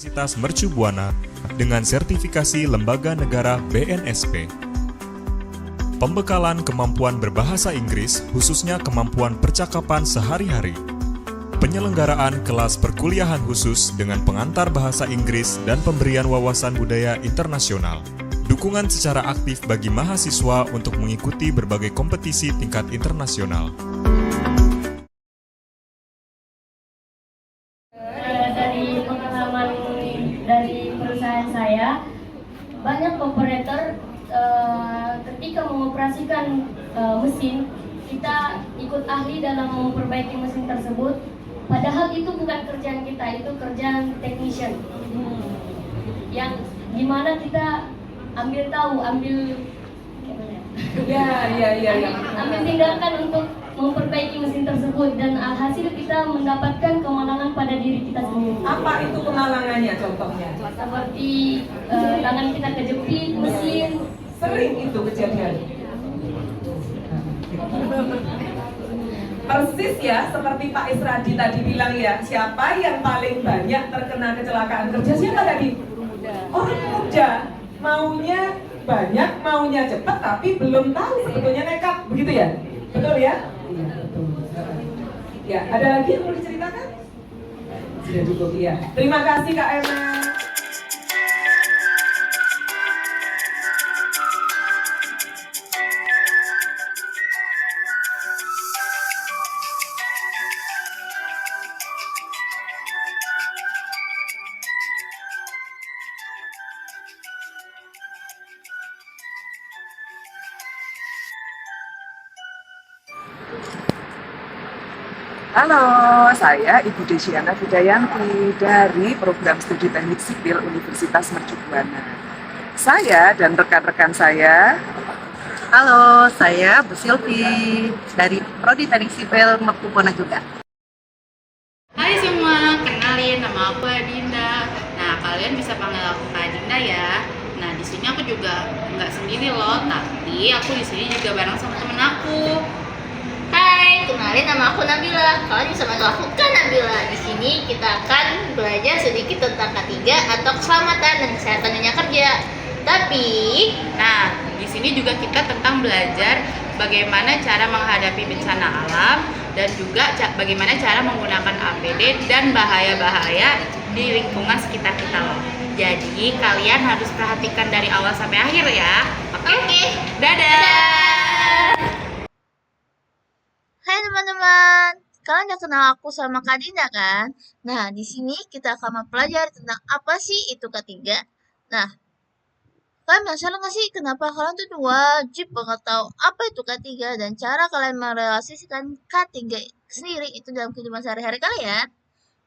Universitas Mercu Buana dengan sertifikasi Lembaga Negara BNSP. Pembekalan kemampuan berbahasa Inggris, khususnya kemampuan percakapan sehari-hari. Penyelenggaraan kelas perkuliahan khusus dengan pengantar bahasa Inggris dan pemberian wawasan budaya internasional. Dukungan secara aktif bagi mahasiswa untuk mengikuti berbagai kompetisi tingkat internasional. Dari pengalaman dari perusahaan saya, banyak operator ketika mengoperasikan mesin, kita ikut ahli dalam memperbaiki mesin tersebut. Padahal itu bukan kerjaan kita, itu kerjaan technician. Yang dimana kita ambil tindakan untuk memperbaiki mesin tersebut, dan hasil kita mendapatkan kemenangan pada diri kita sendiri. Apa itu kemenangannya contohnya? Seperti tangan kita kejepit mesin. Sering itu kejadian. Persis ya, seperti Pak Isradi tadi bilang ya, siapa yang paling banyak terkena kecelakaan kerja? Siapa tadi? Orang muda. Maunya banyak, maunya cepat, tapi belum tahu sebetulnya nekat, begitu ya? Betul ya? Iya, betul. Ya, ada lagi yang mau diceritakan? Sudah cukup, ya. Terima kasih Kak Emma. Halo, saya Ibu Desiana Widayanti dari Program Studi Teknik Sipil Universitas Mercu Buana. Saya dan rekan-rekan saya. Halo, saya Bu Silvi dari Prodi Teknik Sipil Mercu Buana juga. Hai semua, kenalin nama aku Adinda. Nah, kalian bisa panggil aku Kak Adinda ya. Nah, di sini aku juga nggak sendiri loh, tapi aku di sini juga bareng sama temen aku. Hai, kenalin nama aku Nabila. Kalian bisa panggil aku Kak Nabila. Di sini kita akan belajar sedikit tentang K3 atau keselamatan dan kesehatan dunia kerja. Tapi, Nah, di sini juga kita tentang belajar bagaimana cara menghadapi bencana alam dan juga bagaimana cara menggunakan APD dan bahaya-bahaya di lingkungan sekitar kita loh. Jadi, kalian harus perhatikan dari awal sampai akhir ya. Oke? Dadah! hai teman-teman. Kalian udah kenal aku sama Kak Dinda kan? Nah, di sini kita akan mempelajari tentang apa sih itu K3. Nah, kalian penasaran nggak sih kenapa kalian tuh wajib banget tahu apa itu K3 dan cara kalian merelasikan K3 sendiri itu dalam kehidupan sehari-hari kalian?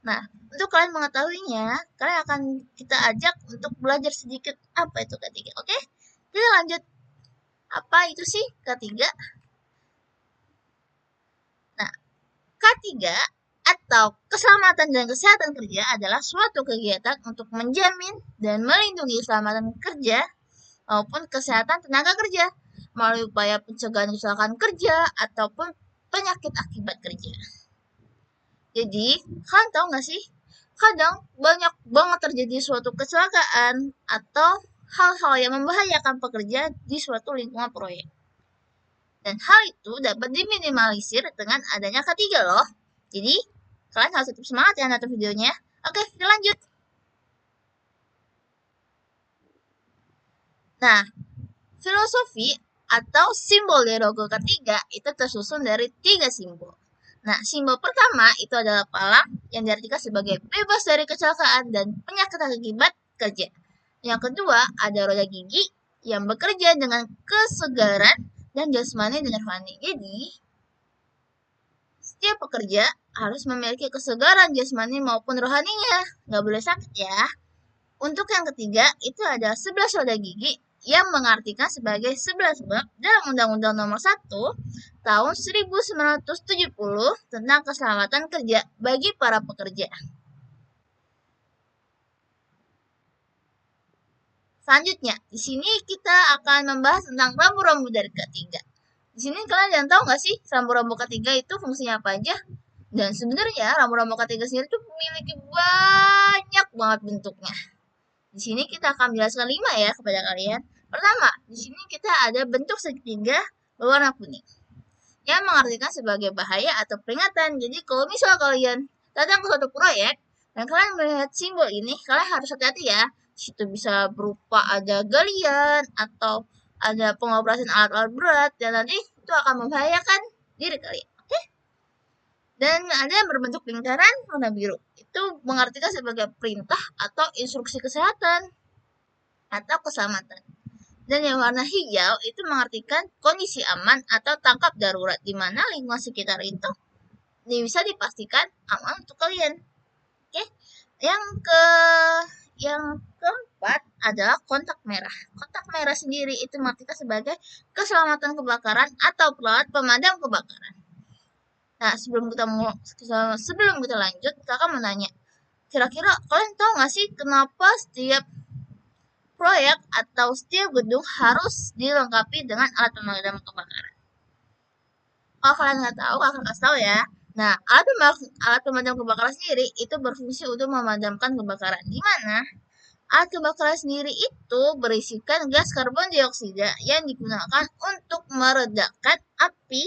Nah, untuk kalian mengetahuinya, kalian akan kita ajak untuk belajar sedikit apa itu K3. Oke? Kita lanjut. Apa itu sih K3? Nah, K3 atau keselamatan dan kesehatan kerja adalah suatu kegiatan untuk menjamin dan melindungi keselamatan kerja maupun kesehatan tenaga kerja melalui upaya pencegahan kecelakaan kerja ataupun penyakit akibat kerja. Jadi, kalian tahu nggak sih? Kadang banyak banget terjadi suatu kecelakaan atau hal-hal yang membahayakan pekerja di suatu lingkungan proyek. Dan hal itu dapat diminimalisir dengan adanya K3 loh. Jadi, kalian harus tetap semangat ya nonton videonya. Oke, kita lanjut. Nah, filosofi atau simbol dari logo K3 itu tersusun dari 3 simbol. Nah, simbol pertama itu adalah palang yang diartikan sebagai bebas dari kecelakaan dan penyakit akibat kerja. Yang kedua, ada roda gigi yang bekerja dengan kesegaran dan jasmani dan rohani. Jadi, setiap pekerja harus memiliki kesegaran jasmani maupun rohaninya. Nggak boleh sakit ya. Untuk yang ketiga, itu ada 11 roda gigi yang mengartikan sebagai 11 bab dalam Undang-Undang Nomor 1 tahun 1970 tentang keselamatan kerja bagi para pekerja. Selanjutnya, di sini kita akan membahas tentang rambu-rambu dari K3. Di sini kalian jangan tahu nggak sih rambu-rambu K3 itu fungsinya apa aja? Dan sebenarnya rambu-rambu K3 sendiri tuh memiliki banyak banget bentuknya. Di sini kita akan menjelaskan 5 ya kepada kalian. Pertama, di sini kita ada bentuk segitiga berwarna kuning yang mengartikan sebagai bahaya atau peringatan. Jadi kalau misal kalian datang ke suatu proyek dan kalian melihat simbol ini, kalian harus hati-hati ya. Di situ bisa berupa ada galian atau ada pengoperasian alat-alat berat dan nanti itu akan membahayakan diri kalian. Oke? Dan ada yang berbentuk lingkaran warna biru. Itu mengartikan sebagai perintah atau instruksi kesehatan atau keselamatan. Dan yang warna hijau itu mengartikan kondisi aman atau tangkap darurat, di mana lingkungan sekitar itu bisa dipastikan aman untuk kalian. Oke, yang keempat adalah kontak merah. Kontak merah sendiri itu mengartikan sebagai keselamatan kebakaran atau perawat pemadam kebakaran. Nah, sebelum kita lanjut, kakak mau nanya, kira-kira kalian tahu nggak sih kenapa setiap proyek atau setiap gedung harus dilengkapi dengan alat pemadam kebakaran? Kalau kalian nggak tahu, kakak kasih tahu ya. Nah, alat pemadam kebakaran sendiri itu berfungsi untuk memadamkan kebakaran, di mana alat kebakaran sendiri itu berisikan gas karbon dioksida yang digunakan untuk meredakan api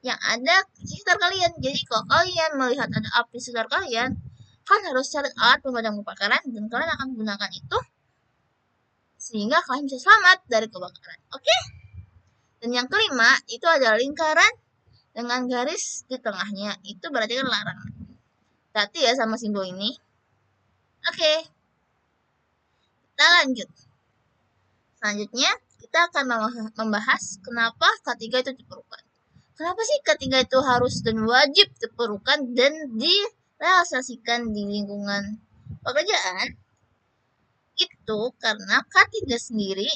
yang ada di sekitar kalian. Jadi kalau kalian melihat ada api di sekitar kalian, kalian harus cari alat pemadam kebakaran dan kalian akan menggunakan itu sehingga kalian bisa selamat dari kebakaran. Oke? Dan yang kelima itu adalah lingkaran dengan garis di tengahnya. Itu berarti kan larangan. Hati ya sama simbol ini. Oke. Kita lanjut. Selanjutnya kita akan membahas kenapa K3 itu diperlukan. Kenapa sih K3 itu harus dan wajib diperlukan dan direalisasikan di lingkungan pekerjaan? Itu karena K3 sendiri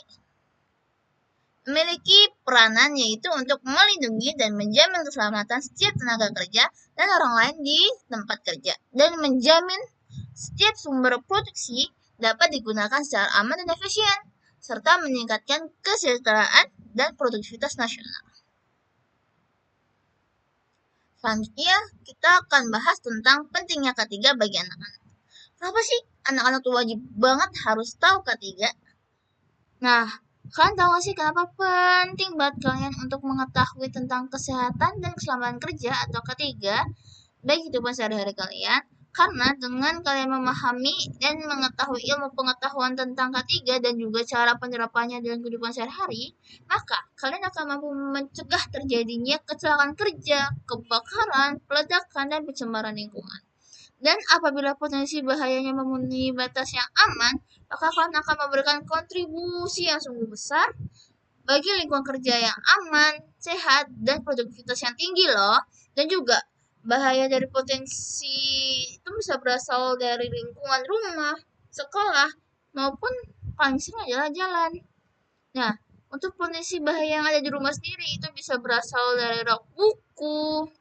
memiliki peranan yaitu untuk melindungi dan menjamin keselamatan setiap tenaga kerja dan orang lain di tempat kerja, dan menjamin setiap sumber produksi dapat digunakan secara aman dan efisien, serta meningkatkan kesejahteraan dan produktivitas nasional. Selanjutnya, kita akan bahas tentang pentingnya K3 bagi anak-anak. Kenapa sih anak-anak tuh wajib banget harus tahu K3? Nah, kalian tahu gak sih kenapa penting banget kalian untuk mengetahui tentang kesehatan dan keselamatan kerja atau K3 baik kehidupan sehari-hari kalian? Karena dengan kalian memahami dan mengetahui ilmu pengetahuan tentang K3 dan juga cara penerapannya dalam kehidupan sehari-hari, maka kalian akan mampu mencegah terjadinya kecelakaan kerja, kebakaran, peledakan, dan pencemaran lingkungan. Dan apabila potensi bahayanya memenuhi batas yang aman, maka kalian akan memberikan kontribusi yang sungguh besar bagi lingkungan kerja yang aman, sehat, dan produktivitas yang tinggi loh. Dan juga bahaya dari potensi itu bisa berasal dari lingkungan rumah, sekolah, maupun paling sering adalah jalan. Nah, untuk potensi bahaya yang ada di rumah sendiri itu bisa berasal dari rak buku,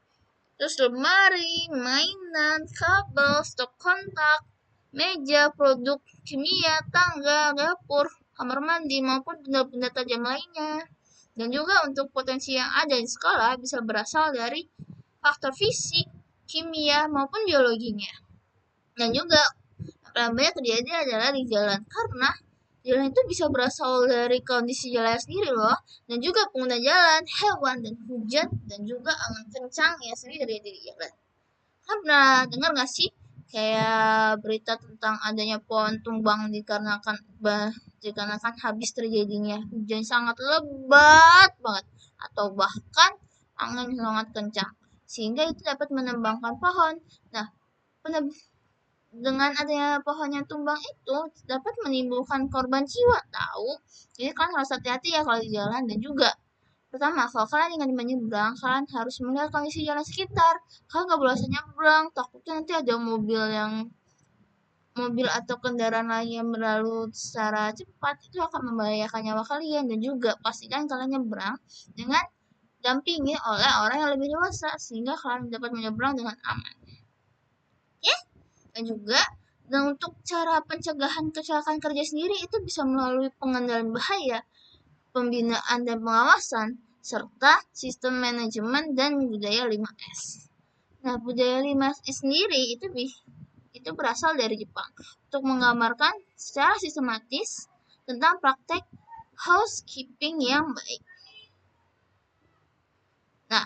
terus lemari, mainan, kabel, stok kontak, meja, produk kimia, tangga, dapur, kamar mandi, maupun benda-benda tajam lainnya. Dan juga untuk potensi yang ada di sekolah bisa berasal dari faktor fisik, kimia, maupun biologinya. Dan juga yang banyak terjadi adalah di jalan, karena jalan itu bisa berasal dari kondisi jalan sendiri loh, dan juga pengguna jalan, hewan, dan hujan, dan juga angin kencang yang sering terjadi di jalan. Karena dengar gak sih kayak berita tentang adanya pohon tumbang dikarenakan habis terjadinya hujan sangat lebat banget atau bahkan angin sangat kencang, sehingga itu dapat menembangkan pohon. Nah, dengan adanya pohon yang tumbang itu dapat menimbulkan korban jiwa tahu. Jadi kalian harus hati-hati ya kalau di jalan. Dan juga pertama, kalau kalian ingin menyeberang, kalian harus melihat kondisi jalan sekitar. Kalian nggak boleh asal nyebrang, takutnya nanti ada mobil atau kendaraan lain yang berlalu secara cepat, itu akan membahayakan nyawa kalian. Dan juga pastikan kalian nyebrang dengan dampingi oleh orang yang lebih dewasa sehingga kalian dapat menyeberang dengan aman. Dan juga untuk cara pencegahan kecelakaan kerja sendiri itu bisa melalui pengendalian bahaya, pembinaan dan pengawasan, serta sistem manajemen dan budaya 5S. Nah, budaya limas sendiri itu berasal dari Jepang untuk menggambarkan secara sistematis tentang praktek housekeeping yang baik. Nah,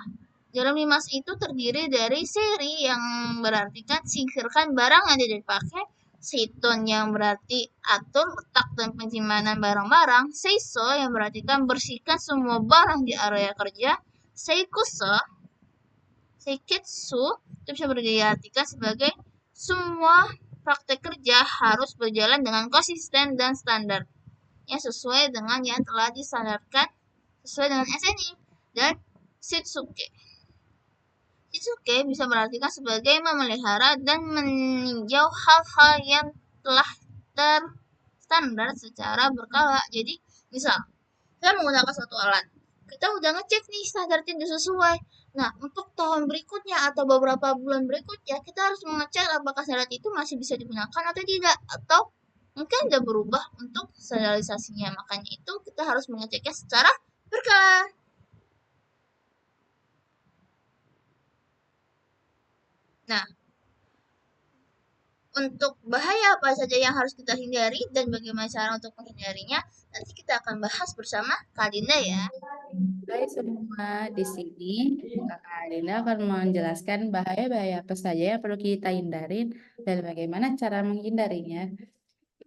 jarum limas itu terdiri dari seri yang berarti kan singkirkan barang yang tidak dipakai, seiton yang berarti atur letak dan penyimpanan barang-barang, seiso yang berarti kan bersihkan semua barang di area kerja, seikuso, seiketsu itu bisa diartikan sebagai semua praktek kerja harus berjalan dengan konsisten dan standar yang sesuai dengan yang telah distandarkan sesuai dengan SNI. Dan Shitsuke. Shitsuke bisa berartikan sebagai memelihara dan meninjau hal-hal yang telah terstandar secara berkala. Jadi, misal, kita menggunakan suatu alat. Kita udah ngecek nih standarnya udah sesuai. Nah, untuk tahun berikutnya atau beberapa bulan berikutnya, kita harus mengecek apakah standar itu masih bisa digunakan atau tidak. Atau mungkin udah berubah untuk standarisasinya. Makanya itu kita harus mengeceknya secara berkala. Nah, untuk bahaya apa saja yang harus kita hindari dan bagaimana cara untuk menghindarinya, nanti kita akan bahas bersama Kak Dinda ya. Hai semua, di sini Kakak Arina akan menjelaskan bahaya-bahaya apa saja yang perlu kita hindarin dan bagaimana cara menghindarinya.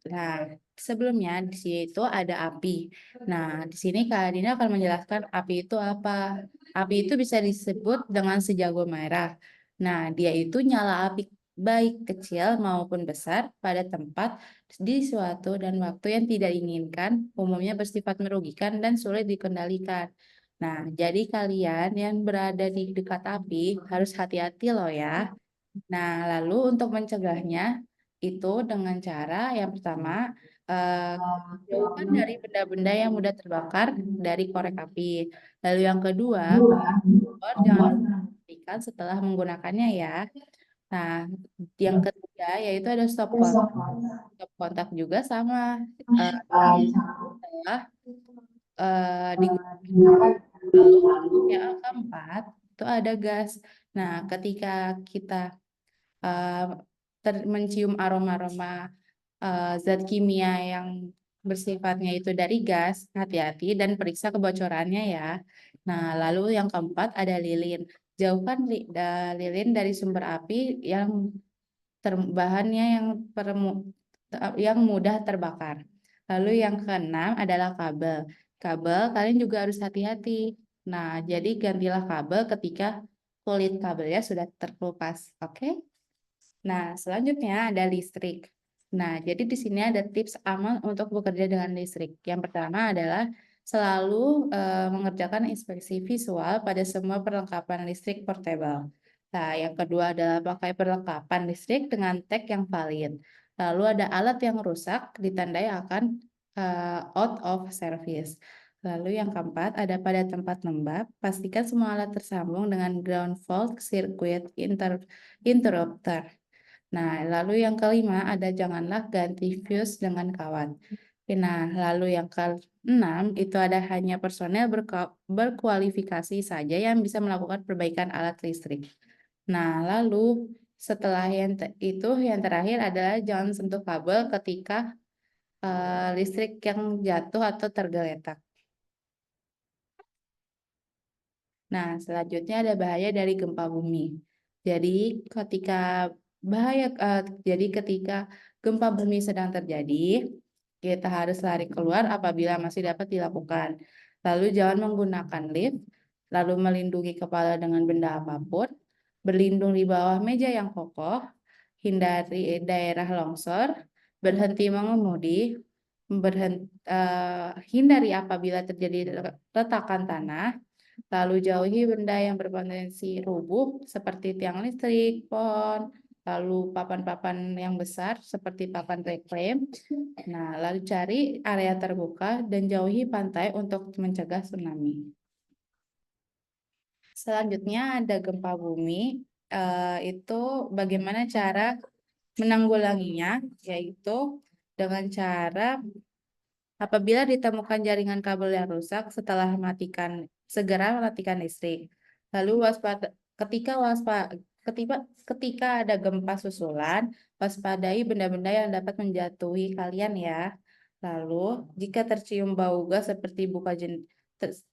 Nah, sebelumnya di sini itu ada api. Nah, di sini Kak Adina akan menjelaskan api itu apa. Api itu bisa disebut dengan sejago merah. Nah, dia itu nyala api baik kecil maupun besar pada tempat di suatu dan waktu yang tidak diinginkan, umumnya bersifat merugikan dan sulit dikendalikan. Nah, jadi kalian yang berada di dekat api harus hati-hati loh ya. Nah, lalu untuk mencegahnya itu dengan cara yang pertama, eh, jauhkan dari benda-benda yang mudah terbakar dari korek api. Lalu yang kedua, kompor jangan matikan setelah menggunakannya ya. Nah, yang ketiga yaitu ada stop kontak. Stop kontak juga sama setelah digunakan. Lalu yang keempat itu ada gas. Nah, ketika kita mencium aroma-aroma zat kimia yang bersifatnya itu dari gas, hati-hati dan periksa kebocorannya ya. Nah, lalu yang keempat ada lilin. Jauhkan lilin dari sumber api yang bahannya yang mudah terbakar. Lalu yang keenam adalah kabel. Kabel kalian juga harus hati-hati. Nah, jadi gantilah kabel ketika kulit kabelnya sudah terkelupas. Oke? Nah, selanjutnya ada listrik. Nah, jadi di sini ada tips aman untuk bekerja dengan listrik. Yang pertama adalah selalu mengerjakan inspeksi visual pada semua perlengkapan listrik portable. Nah, yang kedua adalah pakai perlengkapan listrik dengan tag yang valid. Lalu ada alat yang rusak ditandai akan out of service. Lalu yang keempat ada pada tempat lembab, pastikan semua alat tersambung dengan ground fault circuit interrupter. Nah, lalu yang kelima ada janganlah ganti fuse dengan kawat. Nah, lalu yang keenam itu ada hanya personel berkualifikasi saja yang bisa melakukan perbaikan alat listrik. Nah, lalu setelah itu yang terakhir adalah jangan sentuh kabel ketika listrik yang jatuh atau tergeletak. Nah, selanjutnya ada bahaya dari gempa bumi. Jadi ketika ketika gempa bumi sedang terjadi, kita harus lari keluar apabila masih dapat dilakukan. Lalu jangan menggunakan lift, lalu melindungi kepala dengan benda apapun, berlindung di bawah meja yang kokoh, hindari daerah longsor, berhenti mengemudi, hindari apabila terjadi retakan tanah, lalu jauhi benda yang berpotensi rubuh seperti tiang listrik, pohon, lalu papan-papan yang besar seperti papan reklame. Nah, lalu cari area terbuka dan jauhi pantai untuk mencegah tsunami. Selanjutnya ada gempa bumi. Itu bagaimana cara menanggulanginya, yaitu dengan cara apabila ditemukan jaringan kabel yang rusak segera matikan listrik. Lalu ketika ada gempa susulan, waspadai benda-benda yang dapat menjatuhi kalian ya. Lalu, jika tercium bau gas seperti ter-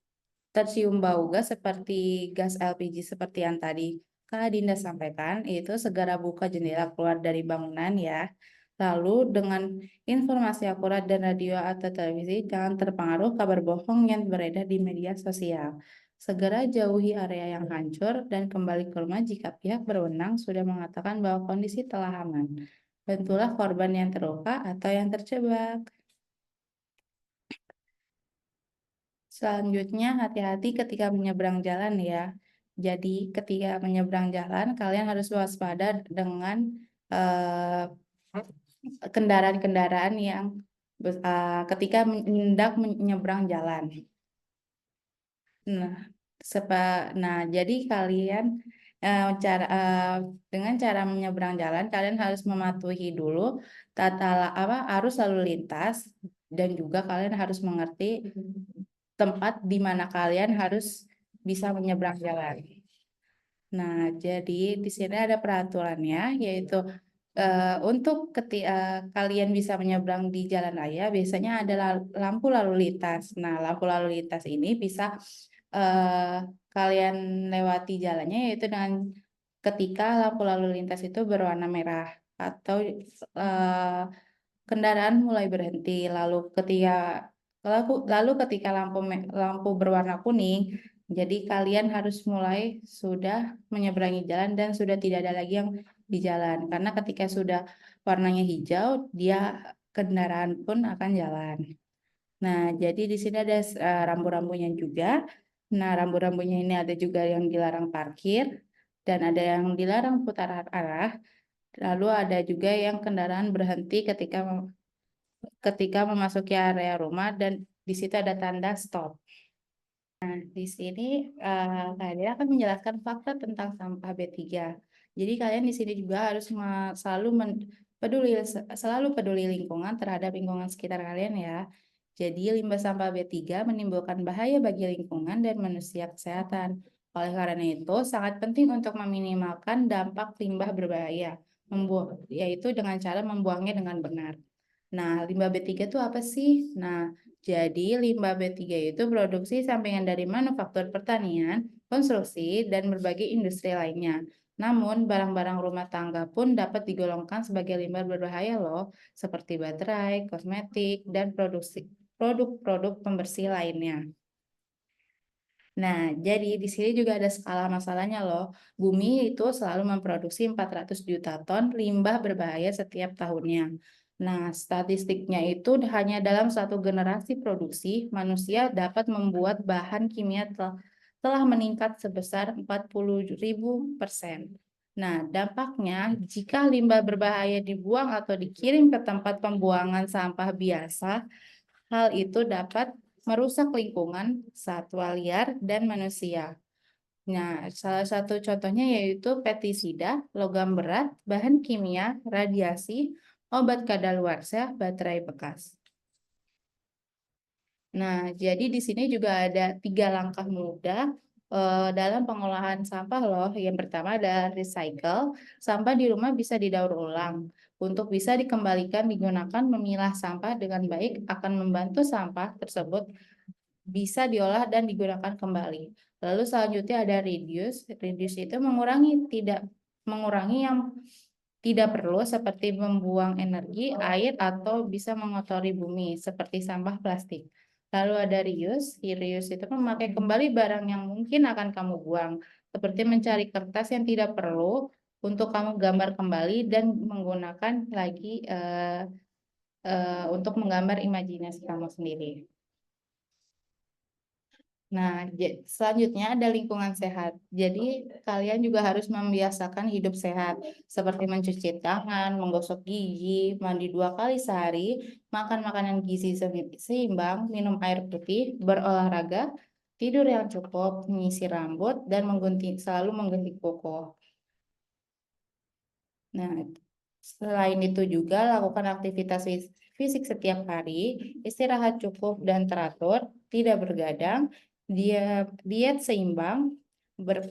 tercium bau gas seperti gas LPG seperti yang tadi Kak Dinda sampaikan, itu segera buka jendela keluar dari bangunan ya. Lalu dengan informasi akurat dan radio atau televisi, jangan terpengaruh kabar bohong yang beredar di media sosial. Segera jauhi area yang hancur dan kembali ke rumah jika pihak berwenang sudah mengatakan bahwa kondisi telah aman. Bantulah korban yang terluka atau yang terjebak. Selanjutnya, hati-hati ketika menyeberang jalan ya. Jadi, ketika menyeberang jalan, kalian harus waspada dengan eh, kendaraan-kendaraan yang ketika hendak menyeberang jalan. Nah, jadi kalian dengan cara menyeberang jalan, kalian harus mematuhi dulu arus lalu lintas dan juga kalian harus mengerti tempat di mana kalian harus bisa menyeberang jalan. Nah, jadi di sini ada peraturannya, yaitu untuk kalian bisa menyeberang di jalan raya, biasanya ada lampu lalu lintas. Nah, lampu lalu lintas ini bisa eh, kalian lewati jalannya, yaitu dengan ketika lampu lalu lintas itu berwarna merah atau eh, kendaraan mulai berhenti. Lalu ketika lampu berwarna kuning, jadi kalian harus mulai sudah menyeberangi jalan dan sudah tidak ada lagi yang di jalan. Karena ketika sudah warnanya hijau, dia kendaraan pun akan jalan. Nah, jadi di sini ada rambu-rambunya juga. Nah, rambu-rambunya ini ada juga yang dilarang parkir dan ada yang dilarang putar arah. Lalu ada juga yang kendaraan berhenti ketika memasuki area rumah dan di situ ada tanda stop. Di sini kalian akan menjelaskan fakta tentang sampah B3. Jadi kalian di sini juga harus selalu peduli lingkungan terhadap lingkungan sekitar kalian ya. Jadi limbah sampah B3 menimbulkan bahaya bagi lingkungan dan manusia kesehatan. Oleh karena itu sangat penting untuk meminimalkan dampak limbah berbahaya, yaitu dengan cara membuangnya dengan benar. Nah, limbah B3 itu apa sih? Nah, jadi limbah B3 itu produksi sampingan dari manufaktur pertanian, konstruksi, dan berbagai industri lainnya. Namun, barang-barang rumah tangga pun dapat digolongkan sebagai limbah berbahaya loh, seperti baterai, kosmetik, dan produk-produk pembersih lainnya. Nah, jadi di sini juga ada skala masalahnya loh. Bumi itu selalu memproduksi 400 juta ton limbah berbahaya setiap tahunnya. Nah, statistiknya itu hanya dalam satu generasi produksi, manusia dapat membuat bahan kimia telah meningkat sebesar 40.000%. Nah, dampaknya jika limbah berbahaya dibuang atau dikirim ke tempat pembuangan sampah biasa, hal itu dapat merusak lingkungan, satwa liar, dan manusia. Nah, salah satu contohnya yaitu pestisida, logam berat, bahan kimia, radiasi, obat kadaluarsa, baterai bekas. Nah, jadi di sini juga ada 3 langkah mudah dalam pengolahan sampah loh. Yang pertama adalah recycle. Sampah di rumah bisa didaur ulang. Untuk bisa dikembalikan digunakan memilah sampah dengan baik akan membantu sampah tersebut bisa diolah dan digunakan kembali. Lalu selanjutnya ada reduce. Reduce itu mengurangi yang tidak perlu seperti membuang energi, air, atau bisa mengotori bumi seperti sampah plastik. Lalu ada reuse. Reuse itu memakai kembali barang yang mungkin akan kamu buang, seperti mencari kertas yang tidak perlu untuk kamu gambar kembali dan menggunakan lagi untuk menggambar imajinasi kamu sendiri. Nah, selanjutnya ada lingkungan sehat. Jadi, kalian juga harus membiasakan hidup sehat, seperti mencuci tangan, menggosok gigi, mandi 2 kali sehari, makan makanan gizi seimbang, minum air putih, berolahraga, tidur yang cukup, menyisir rambut, dan selalu menggunting kuku. Nah, selain itu juga lakukan aktivitas fisik setiap hari, istirahat cukup dan teratur, tidak bergadang, diet seimbang,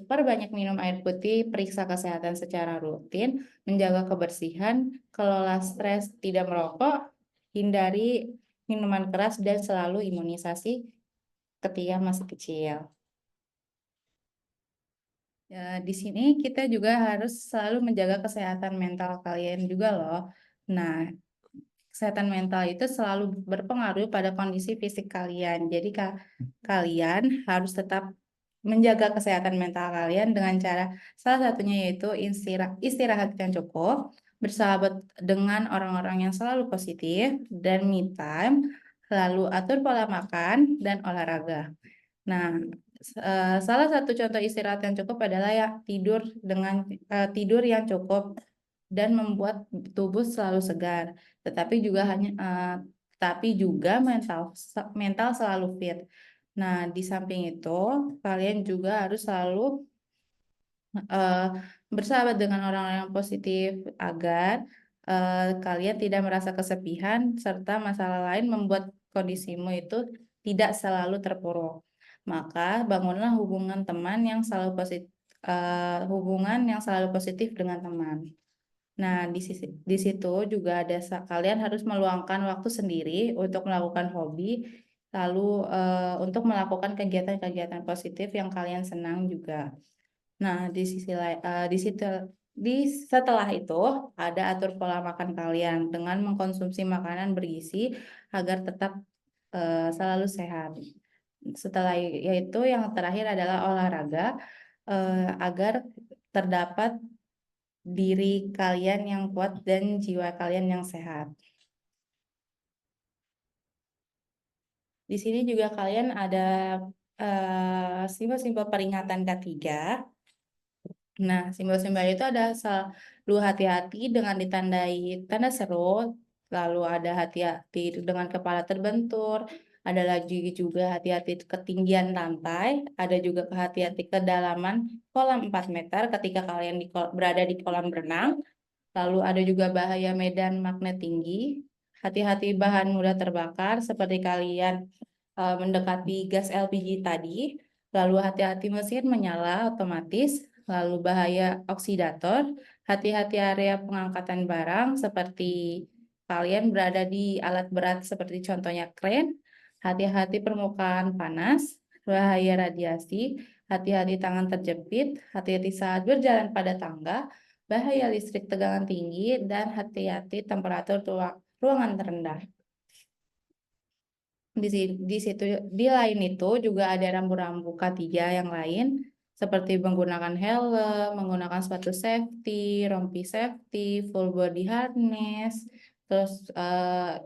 Perbanyak minum air putih, periksa kesehatan secara rutin, menjaga kebersihan, kelola stres, tidak merokok, hindari minuman keras, dan selalu imunisasi ketika masih kecil. Ya, di sini kita juga harus selalu menjaga kesehatan mental kalian juga loh. Nah, kesehatan mental itu selalu berpengaruh pada kondisi fisik kalian. Jadi kalian harus tetap menjaga kesehatan mental kalian dengan cara salah satunya yaitu istirahat yang cukup, bersahabat dengan orang-orang yang selalu positif, dan me time, lalu atur pola makan dan olahraga. Nah, salah satu contoh istirahat yang cukup adalah ya tidur yang cukup dan membuat tubuh selalu segar. Tapi juga mental selalu fit. Nah, di samping itu kalian juga harus selalu eh, bersahabat dengan orang-orang yang positif agar kalian tidak merasa kesepian serta masalah lain membuat kondisimu itu tidak selalu terpuruk. Maka bangunlah hubungan yang selalu positif dengan teman. Nah, di situ juga kalian harus meluangkan waktu sendiri untuk melakukan hobi, lalu untuk melakukan kegiatan-kegiatan positif yang kalian senang juga. Nah, setelah itu ada atur pola makan kalian dengan mengkonsumsi makanan bergizi agar tetap selalu sehat. Setelah yaitu yang terakhir adalah olahraga agar terdapat diri kalian yang kuat dan jiwa kalian yang sehat. Di sini juga kalian ada simbol-simbol peringatan K3. Nah, simbol-simbol itu ada selalu hati-hati dengan ditandai tanda seru, lalu ada hati-hati dengan kepala terbentur, ada lagi juga hati-hati ketinggian lantai, ada juga hati-hati kedalaman kolam 4 meter ketika kalian berada di kolam renang, lalu ada juga bahaya medan magnet tinggi, hati-hati bahan mudah terbakar seperti kalian mendekati gas LPG tadi, lalu hati-hati mesin menyala otomatis, lalu bahaya oksidator, hati-hati area pengangkatan barang seperti kalian berada di alat berat seperti contohnya kren, hati-hati permukaan panas, bahaya radiasi, hati-hati tangan terjepit, hati-hati saat berjalan pada tangga, bahaya listrik tegangan tinggi, dan hati-hati temperatur ruangan terendah. Di lain itu juga ada rambu-rambu K3 yang lain seperti menggunakan helm, menggunakan sepatu safety, rompi safety, full body harness, terus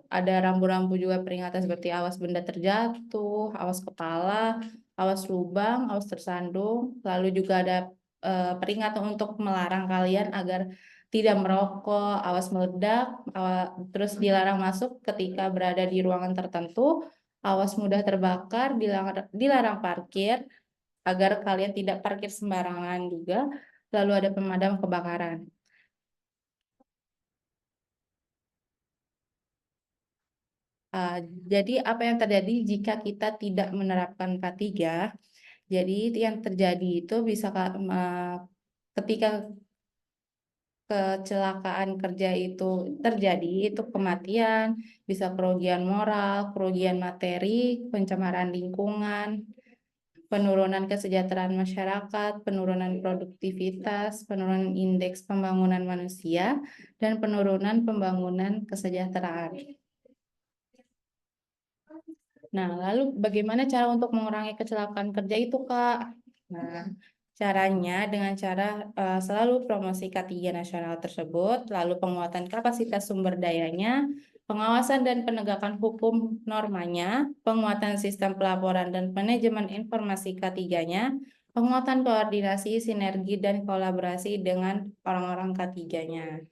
ada rambu-rambu juga peringatan seperti awas benda terjatuh, awas kepala, awas lubang, awas tersandung, lalu juga ada peringatan untuk melarang kalian agar tidak merokok, awas meledak, terus dilarang masuk ketika berada di ruangan tertentu, awas mudah terbakar, dilarang parkir, agar kalian tidak parkir sembarangan juga, lalu ada pemadam kebakaran. Jadi apa yang terjadi jika kita tidak menerapkan K3? Jadi yang terjadi itu bisa ketika kecelakaan kerja itu terjadi, itu kematian, bisa kerugian moral, kerugian materi, pencemaran lingkungan, penurunan kesejahteraan masyarakat, penurunan produktivitas, penurunan indeks pembangunan manusia, dan penurunan pembangunan kesejahteraan. Nah, lalu bagaimana cara untuk mengurangi kecelakaan kerja itu, Kak? Nah, caranya dengan cara selalu promosi K3 nasional tersebut, lalu penguatan kapasitas sumber dayanya, pengawasan dan penegakan hukum normanya, penguatan sistem pelaporan dan manajemen informasi K3-nya, penguatan koordinasi, sinergi, dan kolaborasi dengan orang-orang K3-nya.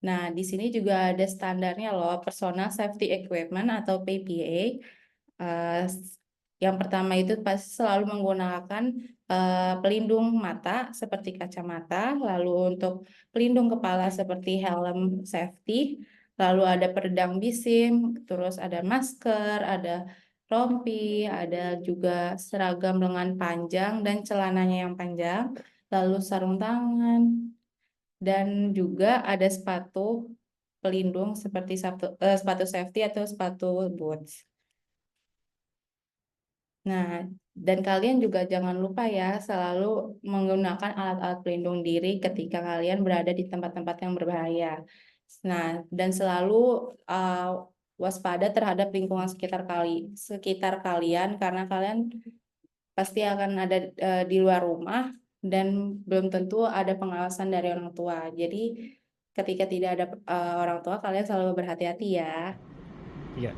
Nah, di sini juga ada standarnya loh, Personal Safety Equipment atau PPA. Yang pertama itu pasti selalu menggunakan pelindung mata seperti kacamata, lalu untuk pelindung kepala seperti helm safety, lalu ada peredam bising, terus ada masker, ada rompi, ada juga seragam lengan panjang dan celananya yang panjang, lalu sarung tangan, dan juga ada sepatu pelindung seperti sepatu safety atau sepatu boots. Nah, dan kalian juga jangan lupa ya selalu menggunakan alat-alat pelindung diri ketika kalian berada di tempat-tempat yang berbahaya. Nah, dan selalu waspada terhadap lingkungan sekitar kalian karena kalian pasti akan ada di luar rumah dan belum tentu ada pengawasan dari orang tua. Jadi ketika tidak ada orang tua, kalian selalu berhati-hati ya. Iya.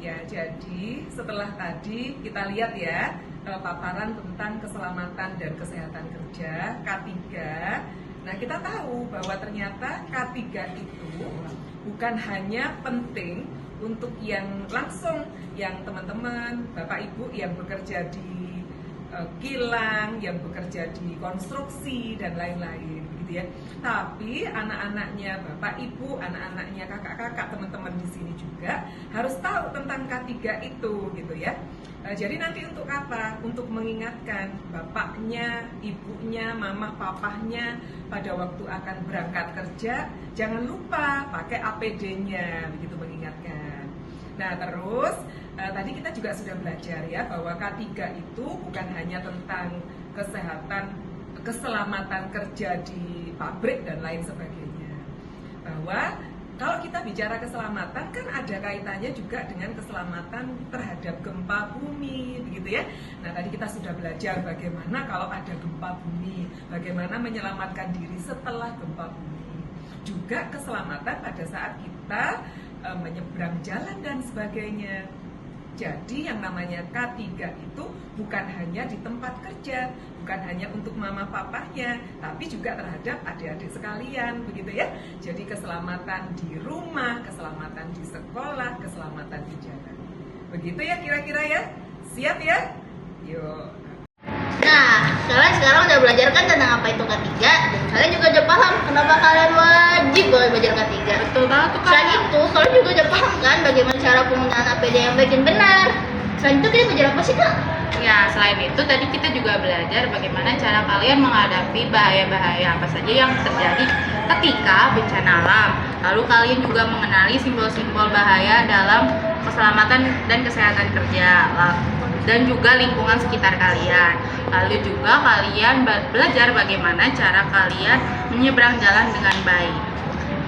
Ya, jadi setelah tadi kita lihat ya paparan tentang keselamatan dan kesehatan kerja K3. Nah, kita tahu bahwa ternyata K3 itu bukan hanya penting untuk yang langsung, yang teman-teman, Bapak Ibu yang bekerja di kilang, yang bekerja di konstruksi dan lain-lain gitu ya. Tapi anak-anaknya Bapak Ibu, anak-anaknya kakak-kakak, teman-teman di sini juga harus tahu tentang K3 itu gitu ya. Jadi nanti untuk apa? Untuk mengingatkan bapaknya, ibunya, mama, papahnya pada waktu akan berangkat kerja, jangan lupa pakai APD-nya, begitu mengingatkan. Nah, terus tadi kita juga sudah belajar ya bahwa K3 itu bukan hanya tentang kesehatan, keselamatan kerja di pabrik dan lain sebagainya. Bahwa kalau kita bicara keselamatan kan ada kaitannya juga dengan keselamatan terhadap gempa bumi, begitu ya. Nah, tadi kita sudah belajar bagaimana kalau ada gempa bumi, bagaimana menyelamatkan diri setelah gempa bumi. Juga keselamatan pada saat kita menyeberang jalan dan sebagainya. Jadi yang namanya K3 itu bukan hanya di tempat kerja, bukan hanya untuk mama papahnya, tapi juga terhadap adik-adik sekalian, begitu ya. Jadi keselamatan di rumah, keselamatan di sekolah, keselamatan di jalan. Begitu ya kira-kira ya? Siap ya? Yuk. Nah, kalian sekarang udah belajar kan tentang apa itu K3, dan kalian juga udah paham kenapa kalian wajib banget belajar K3. Betul banget tuh, Kak. Selain itu, kalian juga udah paham kan bagaimana cara penggunaan APD yang baik dan benar. Selain itu, kita belajar apa sih, Kak? Ya, selain itu tadi kita juga belajar bagaimana cara kalian menghadapi bahaya-bahaya apa saja yang terjadi ketika bencana alam. Lalu kalian juga mengenali simbol-simbol bahaya dalam keselamatan dan kesehatan kerja dan juga lingkungan sekitar kalian. Lalu juga kalian belajar bagaimana cara kalian menyeberang jalan dengan baik.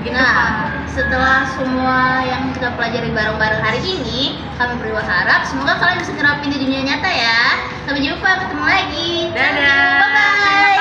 Gitu, Nah, setelah semua yang kita pelajari bareng-bareng hari ini, kami berharap semoga kalian bisa nerapin di dunia nyata ya. Sampai jumpa, ketemu lagi. Dadah. Bye-bye.